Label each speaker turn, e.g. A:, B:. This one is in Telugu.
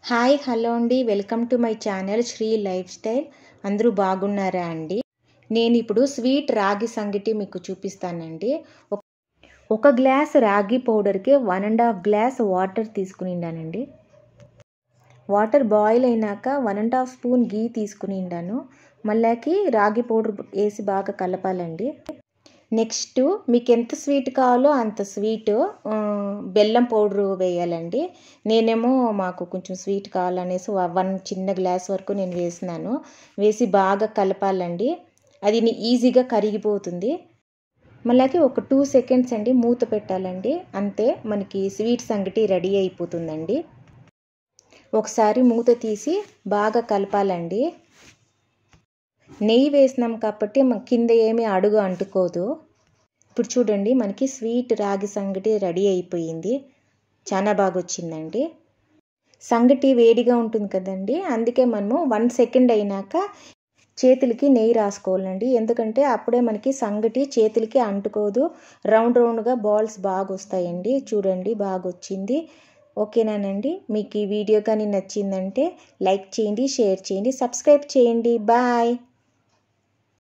A: హాయ్ హలో అండి, welcome to my channel Sri lifestyle. అందరూ బాగున్నారా అండి? నేను ఇప్పుడు స్వీట్ రాగి సంగటి మీకు చూపిస్తానండి. ఒక గ్లాస్ రాగి పౌడర్కి 1.5 గ్లాస్ వాటర్ తీసుకునిండానండి. వాటర్ బాయిల్ అయినాక 1.5 స్పూన్ గీ తీసుకునిండాను. మళ్ళాకి రాగి పౌడర్ వేసి బాగా కలపాలండి. నెక్స్ట్ మీకు ఎంత స్వీట్ కావాలో అంత స్వీట్ బెల్లం పౌడరు వేయాలండి. నేనేమో మాకు కొంచెం స్వీట్ కావాలనేసి 1 చిన్న గ్లాస్ వరకు నేను వేసినాను. వేసి బాగా కలపాలండి. అది ఈజీగా కరిగిపోతుంది. మళ్ళీ ఒక 2 సెకండ్స్ అండి మూత పెట్టాలండి. అంతే, మనకి స్వీట్ సంగటి రెడీ అయిపోతుందండి. ఒకసారి మూత తీసి బాగా కలపాలండి. నెయ్యి వేసినాం కాబట్టి కింద ఏమీ అడుగు అంటుకోదు. ఇప్పుడు చూడండి, మనకి స్వీట్ రాగి సంగటి రెడీ అయిపోయింది. చాలా బాగా వచ్చిందండి. సంగటి వేడిగా ఉంటుంది కదండి, అందుకే మనము 1 సెకండ్ అయినాక చేతులకి నెయ్యి రాసుకోవాలండి. ఎందుకంటే అప్పుడే మనకి సంగటి చేతులకి అంటుకోదు. రౌండ్గా బాల్స్ బాగా వస్తాయండి. చూడండి, బాగా వచ్చింది. ఓకేనానండి? మీకు ఈ వీడియో కానీ నచ్చిందంటే లైక్ చేయండి, షేర్ చేయండి, సబ్స్క్రైబ్ చేయండి. బాయ్.